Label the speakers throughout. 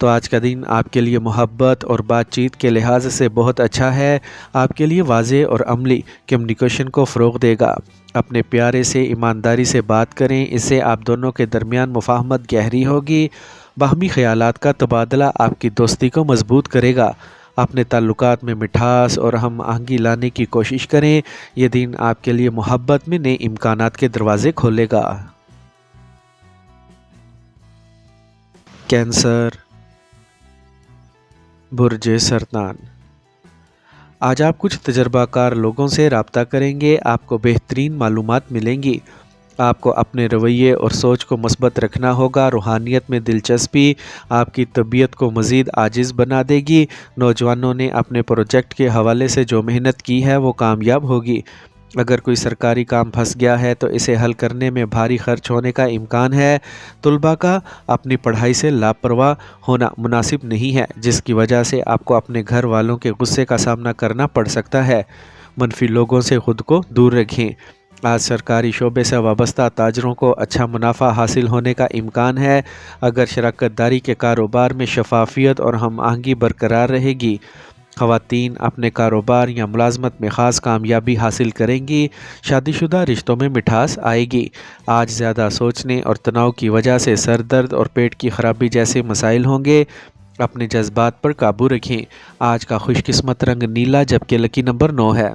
Speaker 1: تو آج کا دن آپ کے لیے محبت اور بات چیت کے لحاظ سے بہت اچھا ہے۔ آپ کے لیے واضح اور عملی کمیونیکیشن کو فروغ دے گا۔ اپنے پیارے سے ایمانداری سے بات کریں، اس سے آپ دونوں کے درمیان مفاہمت گہری ہوگی۔ باہمی خیالات کا تبادلہ آپ کی دوستی کو مضبوط کرے گا۔ اپنے تعلقات میں مٹھاس اور ہم آہنگی لانے کی کوشش کریں۔ یہ دن آپ کے لیے محبت میں نئے امکانات کے دروازے کھولے گا۔ کینسر، برج سرطان۔ آج آپ کچھ تجربہ کار لوگوں سے رابطہ کریں گے، آپ کو بہترین معلومات ملیں گی۔ آپ کو اپنے رویے اور سوچ کو مثبت رکھنا ہوگا۔ روحانیت میں دلچسپی آپ کی طبیعت کو مزید عاجز بنا دے گی۔ نوجوانوں نے اپنے پروجیکٹ کے حوالے سے جو محنت کی ہے وہ کامیاب ہوگی۔ اگر کوئی سرکاری کام پھنس گیا ہے تو اسے حل کرنے میں بھاری خرچ ہونے کا امکان ہے۔ طلباء کا اپنی پڑھائی سے لاپرواہ ہونا مناسب نہیں ہے، جس کی وجہ سے آپ کو اپنے گھر والوں کے غصے کا سامنا کرنا پڑ سکتا ہے۔ منفی لوگوں سے خود کو دور رکھیں۔ آج سرکاری شعبے سے وابستہ تاجروں کو اچھا منافع حاصل ہونے کا امکان ہے۔ اگر شراکت داری کے کاروبار میں شفافیت اور ہم آہنگی برقرار رہے گی۔ خواتین اپنے کاروبار یا ملازمت میں خاص کامیابی حاصل کریں گی۔ شادی شدہ رشتوں میں مٹھاس آئے گی۔ آج زیادہ سوچنے اور تناؤ کی وجہ سے سر درد اور پیٹ کی خرابی جیسے مسائل ہوں گے۔ اپنے جذبات پر قابو رکھیں۔ آج کا خوش قسمت رنگ نیلا جبکہ لکی نمبر 9 ہے۔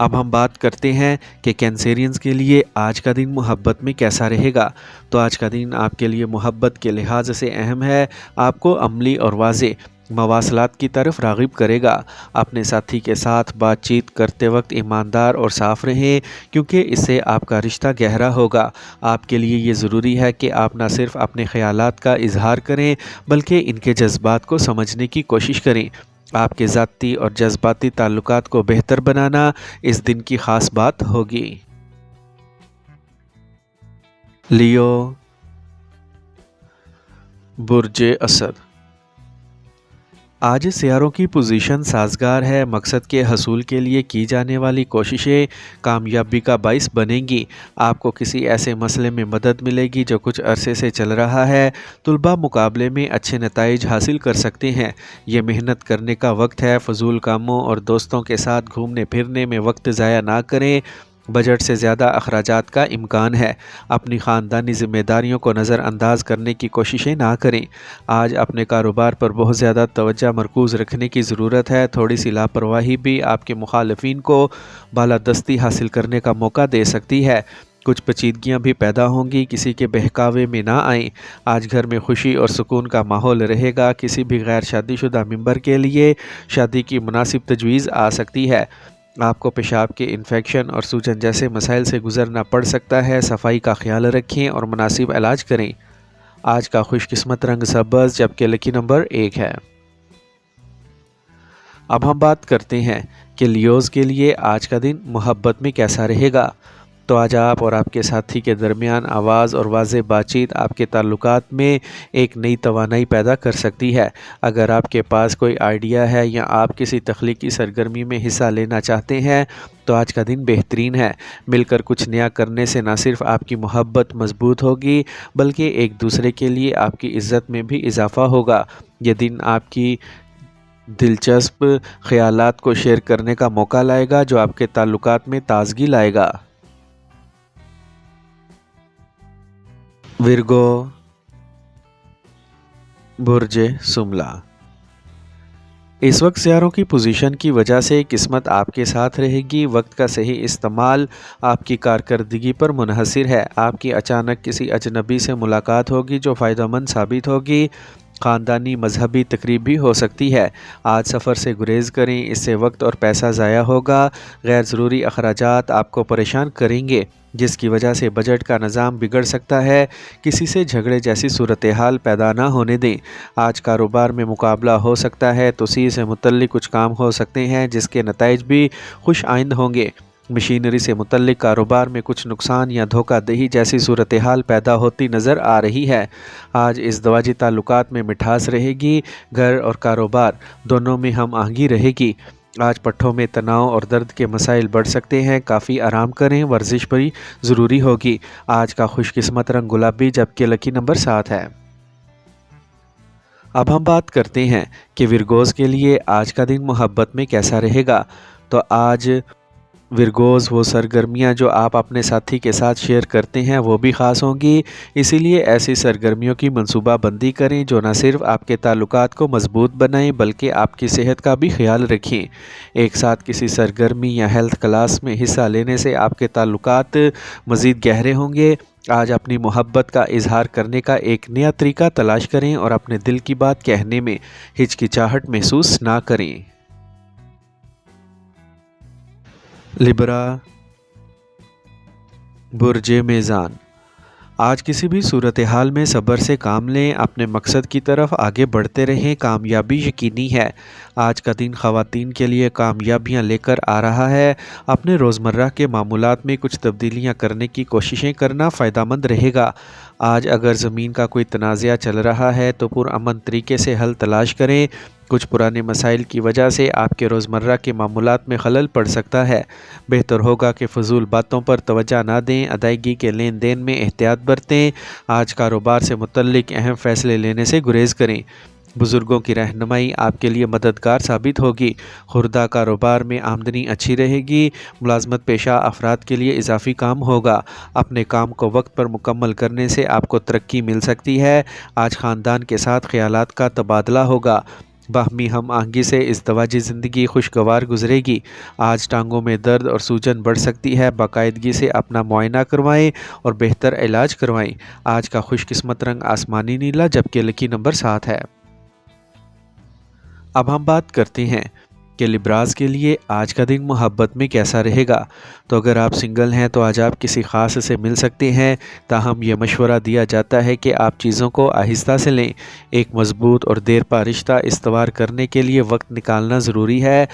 Speaker 1: اب ہم بات کرتے ہیں کہ کینسیرینز کے لیے آج کا دن محبت میں کیسا رہے گا۔ تو آج کا دن آپ کے لیے محبت کے لحاظ سے اہم ہے۔ آپ کو عملی اور واضح مواصلات کی طرف راغب کرے گا۔ اپنے ساتھی کے ساتھ بات چیت کرتے وقت ایماندار اور صاف رہیں، کیونکہ اس سے آپ کا رشتہ گہرا ہوگا۔ آپ کے لیے یہ ضروری ہے کہ آپ نہ صرف اپنے خیالات کا اظہار کریں بلکہ ان کے جذبات کو سمجھنے کی کوشش کریں۔ آپ کے ذاتی اور جذباتی تعلقات کو بہتر بنانا اس دن کی خاص بات ہوگی۔ لیو، برج اسد۔ آج سیاروں کی پوزیشن سازگار ہے۔ مقصد کے حصول کے لیے کی جانے والی کوششیں کامیابی کا باعث بنیں گی۔ آپ کو کسی ایسے مسئلے میں مدد ملے گی جو کچھ عرصے سے چل رہا ہے۔ طلباء مقابلے میں اچھے نتائج حاصل کر سکتے ہیں۔ یہ محنت کرنے کا وقت ہے۔ فضول کاموں اور دوستوں کے ساتھ گھومنے پھرنے میں وقت ضائع نہ کریں۔ بجٹ سے زیادہ اخراجات کا امکان ہے۔ اپنی خاندانی ذمہ داریوں کو نظر انداز کرنے کی کوششیں نہ کریں۔ آج اپنے کاروبار پر بہت زیادہ توجہ مرکوز رکھنے کی ضرورت ہے۔ تھوڑی سی لاپرواہی بھی آپ کے مخالفین کو بالادستی حاصل کرنے کا موقع دے سکتی ہے۔ کچھ پیچیدگیاں بھی پیدا ہوں گی، کسی کے بہکاوے میں نہ آئیں۔ آج گھر میں خوشی اور سکون کا ماحول رہے گا۔ کسی بھی غیر شادی شدہ ممبر کے لیے شادی کی مناسب تجویز آ سکتی ہے۔ آپ کو پیشاب کے انفیکشن اور سوجن جیسے مسائل سے گزرنا پڑ سکتا ہے۔ صفائی کا خیال رکھیں اور مناسب علاج کریں۔ آج کا خوش قسمت رنگ سبز جبکہ لکی نمبر 1 ہے۔ اب ہم بات کرتے ہیں کہ لیوز کے لیے آج کا دن محبت میں کیسا رہے گا۔ تو آج آپ اور آپ کے ساتھی کے درمیان آواز اور واضح بات چیت آپ کے تعلقات میں ایک نئی توانائی پیدا کر سکتی ہے۔ اگر آپ کے پاس کوئی آئیڈیا ہے یا آپ کسی تخلیقی سرگرمی میں حصہ لینا چاہتے ہیں تو آج کا دن بہترین ہے۔ مل کر کچھ نیا کرنے سے نہ صرف آپ کی محبت مضبوط ہوگی بلکہ ایک دوسرے کے لیے آپ کی عزت میں بھی اضافہ ہوگا۔ یہ دن آپ کی دلچسپ خیالات کو شیئر کرنے کا موقع لائے گا جو آپ کے تعلقات میں تازگی لائے گا۔ ورگو، برج سملا۔ اس وقت سیاروں کی پوزیشن کی وجہ سے قسمت آپ کے ساتھ رہے گی۔ وقت کا صحیح استعمال آپ کی کارکردگی پر منحصر ہے۔ آپ کی اچانک کسی اجنبی سے ملاقات ہوگی جو فائدہ مند ثابت ہوگی۔ خاندانی مذہبی تقریب بھی ہو سکتی ہے۔ آج سفر سے گریز کریں، اس سے وقت اور پیسہ ضائع ہوگا۔ غیر ضروری اخراجات آپ کو پریشان کریں گے جس کی وجہ سے بجٹ کا نظام بگڑ سکتا ہے۔ کسی سے جھگڑے جیسی صورتحال پیدا نہ ہونے دیں۔ آج کاروبار میں مقابلہ ہو سکتا ہے، توسیع سے متعلق کچھ کام ہو سکتے ہیں جس کے نتائج بھی خوش آئند ہوں گے۔ مشینری سے متعلق کاروبار میں کچھ نقصان یا دھوکہ دہی جیسی صورتحال پیدا ہوتی نظر آ رہی ہے۔ آج ازدواجی تعلقات میں مٹھاس رہے گی۔ گھر اور کاروبار دونوں میں ہم آہنگی رہے گی۔ آج پٹھوں میں تناؤ اور درد کے مسائل بڑھ سکتے ہیں۔ کافی آرام کریں، ورزش بھی ضروری ہوگی۔ آج کا خوش قسمت رنگ گلابی جبکہ لکی نمبر 7 ہے۔ اب ہم بات کرتے ہیں کہ ورگوز کے لیے آج کا دن محبت میں کیسا رہے گا۔ تو آج ورگوز وہ سرگرمیاں جو آپ اپنے ساتھی کے ساتھ شیئر کرتے ہیں وہ بھی خاص ہوں گی، اسی لیے ایسی سرگرمیوں کی منصوبہ بندی کریں جو نہ صرف آپ کے تعلقات کو مضبوط بنائیں بلکہ آپ کی صحت کا بھی خیال رکھیں۔ ایک ساتھ کسی سرگرمی یا ہیلتھ کلاس میں حصہ لینے سے آپ کے تعلقات مزید گہرے ہوں گے۔ آج اپنی محبت کا اظہار کرنے کا ایک نیا طریقہ تلاش کریں اور اپنے دل کی بات کہنے میں ہچکچاہٹ محسوس نہ کریں۔ لبرا، برج میزان، آج کسی بھی صورتحال میں صبر سے کام لیں، اپنے مقصد کی طرف آگے بڑھتے رہیں، کامیابی یقینی ہے۔ آج کا دن خواتین کے لیے کامیابیاں لے کر آ رہا ہے۔ اپنے روزمرہ کے معمولات میں کچھ تبدیلیاں کرنے کی کوششیں کرنا فائدہ مند رہے گا۔ آج اگر زمین کا کوئی تنازعہ چل رہا ہے تو پرامن طریقے سے حل تلاش کریں۔ کچھ پرانے مسائل کی وجہ سے آپ کے روزمرہ کے معمولات میں خلل پڑ سکتا ہے۔ بہتر ہوگا کہ فضول باتوں پر توجہ نہ دیں، ادائیگی کے لین دین میں احتیاط برتیں۔ آج کاروبار سے متعلق اہم فیصلے لینے سے گریز کریں۔ بزرگوں کی رہنمائی آپ کے لیے مددگار ثابت ہوگی۔ خوردہ کاروبار میں آمدنی اچھی رہے گی۔ ملازمت پیشہ افراد کے لیے اضافی کام ہوگا۔ اپنے کام کو وقت پر مکمل کرنے سے آپ کو ترقی مل سکتی ہے۔ آج خاندان کے ساتھ خیالات کا تبادلہ ہوگا۔ باہمی ہم آہنگی سے ازدواجی زندگی خوشگوار گزرے گی۔ آج ٹانگوں میں درد اور سوجن بڑھ سکتی ہے۔ باقاعدگی سے اپنا معائنہ کروائیں اور بہتر علاج کروائیں۔ آج کا خوش قسمت رنگ آسمانی نیلا جبکہ لکی نمبر 7 ہے۔ اب ہم بات کرتے ہیں کہ لبراز کے لیے آج کا دن محبت میں کیسا رہے گا۔ تو اگر آپ سنگل ہیں تو آج آپ کسی خاص سے مل سکتے ہیں، تاہم یہ مشورہ دیا جاتا ہے کہ آپ چیزوں کو آہستہ سے لیں۔ ایک مضبوط اور دیر پا رشتہ استوار کرنے کے لیے وقت نکالنا ضروری ہے۔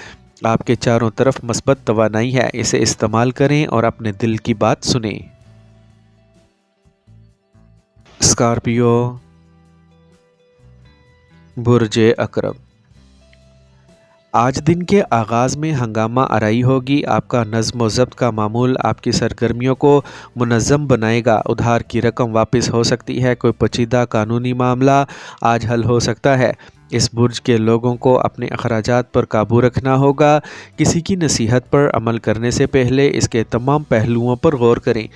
Speaker 1: آپ کے چاروں طرف مثبت توانائی ہے، اسے استعمال کریں اور اپنے دل کی بات سنیں۔ اسکارپیو، برج عقرب، آج دن کے آغاز میں ہنگامہ آرائی ہوگی۔ آپ کا نظم و ضبط کا معمول آپ کی سرگرمیوں کو منظم بنائے گا۔ ادھار کی رقم واپس ہو سکتی ہے۔ کوئی پیچیدہ قانونی معاملہ آج حل ہو سکتا ہے۔ اس برج کے لوگوں کو اپنے اخراجات پر قابو رکھنا ہوگا۔ کسی کی نصیحت پر عمل کرنے سے پہلے اس کے تمام پہلوؤں پر غور کریں۔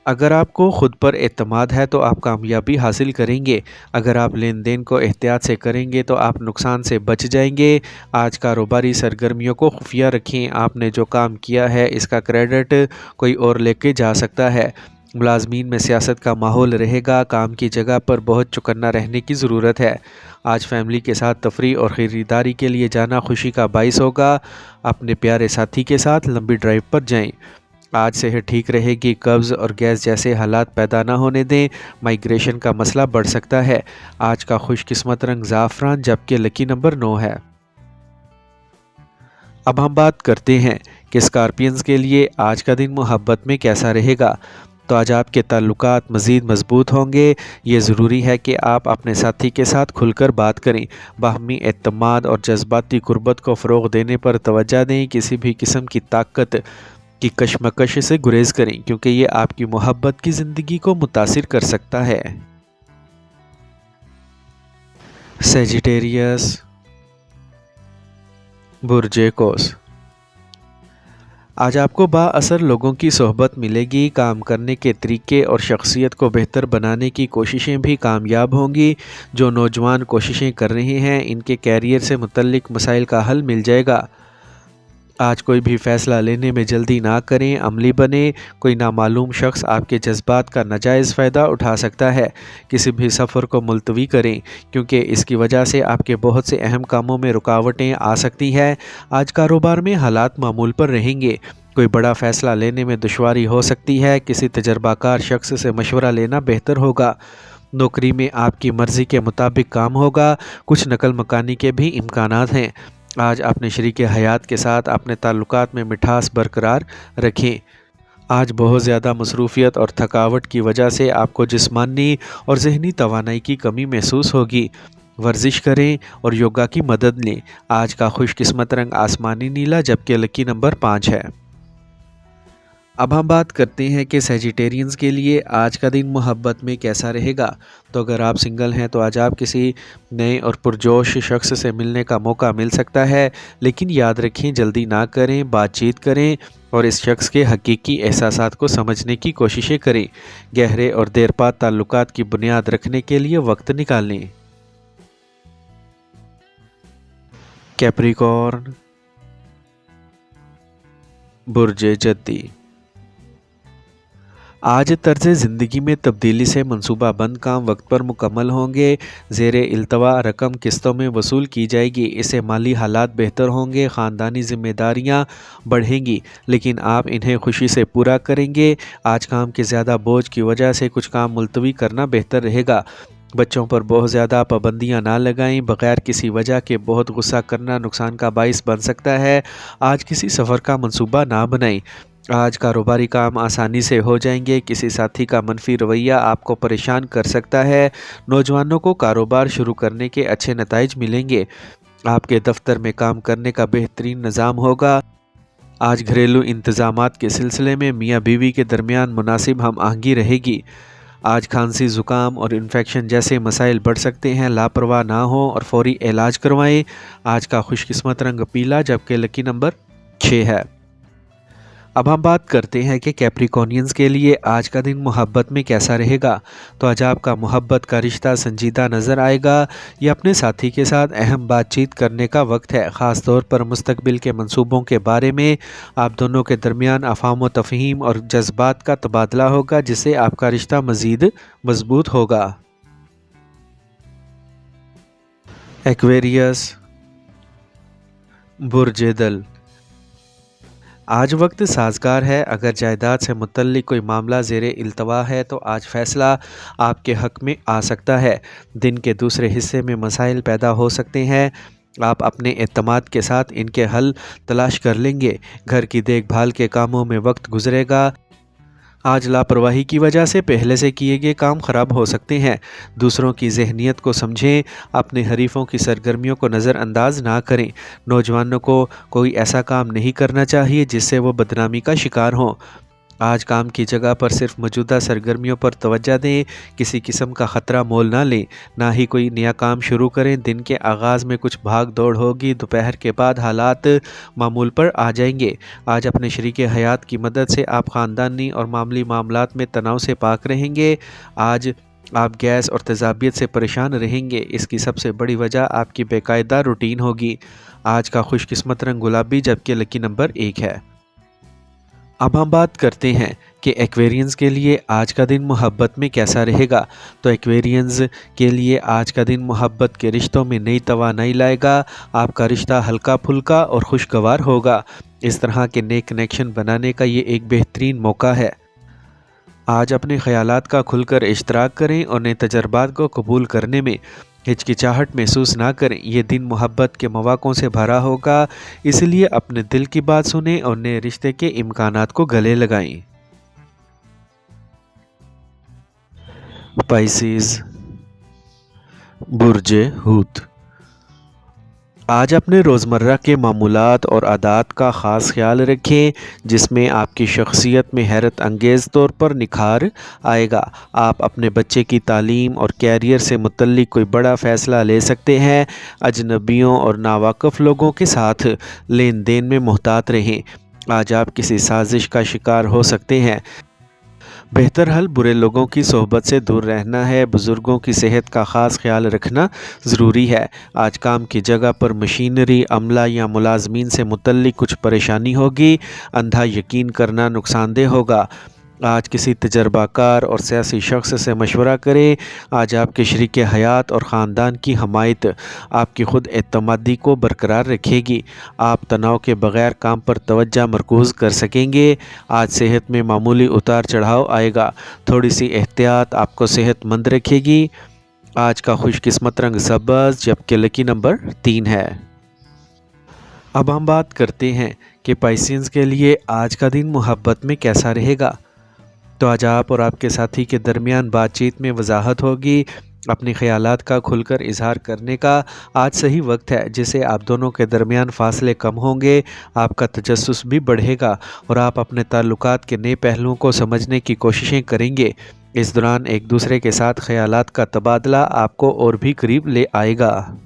Speaker 1: اگر آپ کو خود پر اعتماد ہے تو آپ کامیابی حاصل کریں گے۔ اگر آپ لین دین کو احتیاط سے کریں گے تو آپ نقصان سے بچ جائیں گے۔ آج کاروباری سرگرمیوں کو خفیہ رکھیں۔ آپ نے جو کام کیا ہے اس کا کریڈٹ کوئی اور لے کے جا سکتا ہے۔ ملازمین میں سیاست کا ماحول رہے گا۔ کام کی جگہ پر بہت چوکنا رہنے کی ضرورت ہے۔ آج فیملی کے ساتھ تفریح اور خریداری کے لیے جانا خوشی کا باعث ہوگا۔ اپنے پیارے ساتھی کے ساتھ لمبی ڈرائیو پر جائیں۔ آج صحت ٹھیک رہے گی۔ قبض اور گیس جیسے حالات پیدا نہ ہونے دیں۔ مائیگریشن کا مسئلہ بڑھ سکتا ہے۔ آج کا خوش قسمت رنگ زعفران جبکہ لکی نمبر 9 ہے۔ اب ہم بات کرتے ہیں کہ اسکارپینز کے لیے آج کا دن محبت میں کیسا رہے گا۔ تو آج آپ کے تعلقات مزید مضبوط ہوں گے۔ یہ ضروری ہے کہ آپ اپنے ساتھی کے ساتھ کھل کر بات کریں۔ باہمی اعتماد اور جذباتی قربت کو فروغ دینے پر توجہ دیں۔ کسی بھی قسم کی طاقت کی کشمکش سے گریز کریں کیونکہ یہ آپ کی محبت کی زندگی کو متاثر کر سکتا ہے۔ سیجیٹیریس، برج قوس، آج آپ کو با اثر لوگوں کی صحبت ملے گی۔ کام کرنے کے طریقے اور شخصیت کو بہتر بنانے کی کوششیں بھی کامیاب ہوں گی۔ جو نوجوان کوششیں کر رہے ہیں ان کے کیریئر سے متعلق مسائل کا حل مل جائے گا۔ آج کوئی بھی فیصلہ لینے میں جلدی نہ کریں، عملی بنیں۔ کوئی نامعلوم شخص آپ کے جذبات کا ناجائز فائدہ اٹھا سکتا ہے۔ کسی بھی سفر کو ملتوی کریں کیونکہ اس کی وجہ سے آپ کے بہت سے اہم کاموں میں رکاوٹیں آ سکتی ہیں۔ آج کاروبار میں حالات معمول پر رہیں گے۔ کوئی بڑا فیصلہ لینے میں دشواری ہو سکتی ہے۔ کسی تجربہ کار شخص سے مشورہ لینا بہتر ہوگا۔ نوکری میں آپ کی مرضی کے مطابق کام ہوگا۔ کچھ نقل مکانی کے بھی امکانات ہیں۔ آج اپنے شریک حیات کے ساتھ اپنے تعلقات میں مٹھاس برقرار رکھیں۔ آج بہت زیادہ مصروفیت اور تھکاوٹ کی وجہ سے آپ کو جسمانی اور ذہنی توانائی کی کمی محسوس ہوگی۔ ورزش کریں اور یوگا کی مدد لیں۔ آج کا خوش قسمت رنگ آسمانی نیلا جبکہ لکی نمبر 5 ہے۔ اب ہم بات کرتے ہیں کہ سیجیٹیرینز کے لیے آج کا دن محبت میں کیسا رہے گا۔ تو اگر آپ سنگل ہیں تو آج آپ کسی نئے اور پرجوش شخص سے ملنے کا موقع مل سکتا ہے، لیکن یاد رکھیں جلدی نہ کریں، بات چیت کریں اور اس شخص کے حقیقی احساسات کو سمجھنے کی کوششیں کریں۔ گہرے اور دیرپا تعلقات کی بنیاد رکھنے کے لیے وقت نکالیں۔ کیپریکارن، برج جدی۔ آج طرز زندگی میں تبدیلی سے منصوبہ بند کام وقت پر مکمل ہوں گے۔ زیر التوا رقم قسطوں میں وصول کی جائے گی، اس سے مالی حالات بہتر ہوں گے۔ خاندانی ذمہ داریاں بڑھیں گی، لیکن آپ انہیں خوشی سے پورا کریں گے۔ آج کام کے زیادہ بوجھ کی وجہ سے کچھ کام ملتوی کرنا بہتر رہے گا۔ بچوں پر بہت زیادہ پابندیاں نہ لگائیں، بغیر کسی وجہ کے بہت غصہ کرنا نقصان کا باعث بن سکتا ہے۔ آج کسی سفر کا منصوبہ نہ بنائیں۔ آج کاروباری کام آسانی سے ہو جائیں گے، کسی ساتھی کا منفی رویہ آپ کو پریشان کر سکتا ہے۔ نوجوانوں کو کاروبار شروع کرنے کے اچھے نتائج ملیں گے۔ آپ کے دفتر میں کام کرنے کا بہترین نظام ہوگا۔ آج گھریلو انتظامات کے سلسلے میں میاں بیوی کے درمیان مناسب ہم آہنگی رہے گی۔ آج کھانسی، زکام اور انفیکشن جیسے مسائل بڑھ سکتے ہیں، لاپرواہ نہ ہوں اور فوری علاج کروائیں۔ آج کا خوش قسمت رنگ پیلا، جبکہ لکی نمبر 6 ہے۔ اب ہم بات کرتے ہیں کہ کیپریکونینز کے لیے آج کا دن محبت میں کیسا رہے گا۔ تو آج آپ کا محبت کا رشتہ سنجیدہ نظر آئے گا۔ یہ اپنے ساتھی کے ساتھ اہم بات چیت کرنے کا وقت ہے، خاص طور پر مستقبل کے منصوبوں کے بارے میں۔ آپ دونوں کے درمیان افہام و تفہیم اور جذبات کا تبادلہ ہوگا، جس سے آپ کا رشتہ مزید مضبوط ہوگا۔ ایکویریس، برج دل۔ آج وقت سازگار ہے۔ اگر جائیداد سے متعلق کوئی معاملہ زیر التوا ہے تو آج فیصلہ آپ کے حق میں آ سکتا ہے۔ دن کے دوسرے حصے میں مسائل پیدا ہو سکتے ہیں، آپ اپنے اعتماد کے ساتھ ان کے حل تلاش کر لیں گے۔ گھر کی دیکھ بھال کے کاموں میں وقت گزرے گا۔ آج لاپرواہی کی وجہ سے پہلے سے کیے گئے کام خراب ہو سکتے ہیں۔ دوسروں کی ذہنیت کو سمجھیں، اپنے حریفوں کی سرگرمیوں کو نظر انداز نہ کریں۔ نوجوانوں کو کوئی ایسا کام نہیں کرنا چاہیے جس سے وہ بدنامی کا شکار ہوں۔ آج کام کی جگہ پر صرف موجودہ سرگرمیوں پر توجہ دیں، کسی قسم کا خطرہ مول نہ لیں، نہ ہی کوئی نیا کام شروع کریں۔ دن کے آغاز میں کچھ بھاگ دوڑ ہوگی، دوپہر کے بعد حالات معمول پر آ جائیں گے۔ آج اپنے شریک حیات کی مدد سے آپ خاندانی اور معاملی معاملات میں تناؤ سے پاک رہیں گے۔ آج آپ گیس اور تیزابیت سے پریشان رہیں گے، اس کی سب سے بڑی وجہ آپ کی بے قاعدہ روٹین ہوگی۔ آج کا خوش قسمت رنگ گلابی، جبکہ لکی نمبر 1 ہے۔ اب ہم بات کرتے ہیں کہ ایکویرینز کے لیے آج کا دن محبت میں کیسا رہے گا۔ تو ایکویرینز کے لیے آج کا دن محبت کے رشتوں میں نئی توانائی لائے گا۔ آپ کا رشتہ ہلکا پھلکا اور خوشگوار ہوگا۔ اس طرح کے نئے کنیکشن بنانے کا یہ ایک بہترین موقع ہے۔ آج اپنے خیالات کا کھل کر اشتراک کریں اور نئے تجربات کو قبول کرنے میں ہچکچاہٹ محسوس نہ کریں۔ یہ دن محبت کے مواقعوں سے بھرا ہوگا، اس لیے اپنے دل کی بات سنیں اور نئے رشتے کے امکانات کو گلے لگائیں۔ پائسیز، برج حوت۔ آج اپنے روزمرہ کے معمولات اور عادات کا خاص خیال رکھیں، جس میں آپ کی شخصیت میں حیرت انگیز طور پر نکھار آئے گا۔ آپ اپنے بچے کی تعلیم اور کیریئر سے متعلق کوئی بڑا فیصلہ لے سکتے ہیں۔ اجنبیوں اور ناواقف لوگوں کے ساتھ لین دین میں محتاط رہیں۔ آج آپ کسی سازش کا شکار ہو سکتے ہیں۔ بہتر حل برے لوگوں کی صحبت سے دور رہنا ہے۔ بزرگوں کی صحت کا خاص خیال رکھنا ضروری ہے۔ آج کام کی جگہ پر مشینری، عملہ یا ملازمین سے متعلق کچھ پریشانی ہوگی۔ اندھا یقین کرنا نقصان دہ ہوگا۔ آج کسی تجربہ کار اور سیاسی شخص سے مشورہ کریں۔ آج آپ کے شریک حیات اور خاندان کی حمایت آپ کی خود اعتمادی کو برقرار رکھے گی۔ آپ تناؤ کے بغیر کام پر توجہ مرکوز کر سکیں گے۔ آج صحت میں معمولی اتار چڑھاؤ آئے گا، تھوڑی سی احتیاط آپ کو صحت مند رکھے گی۔ آج کا خوش قسمت رنگ سبز، جبکہ لکی نمبر 3 ہے۔ اب ہم بات کرتے ہیں کہ پائسینز کے لیے آج کا دن محبت میں کیسا رہے گا۔ تو آج آپ اور آپ کے ساتھی کے درمیان بات چیت میں وضاحت ہوگی۔ اپنے خیالات کا کھل کر اظہار کرنے کا آج صحیح وقت ہے، جس سے آپ دونوں کے درمیان فاصلے کم ہوں گے، آپ کا تجسس بھی بڑھے گا اور آپ اپنے تعلقات کے نئے پہلوؤں کو سمجھنے کی کوششیں کریں گے۔ اس دوران ایک دوسرے کے ساتھ خیالات کا تبادلہ آپ کو اور بھی قریب لے آئے گا۔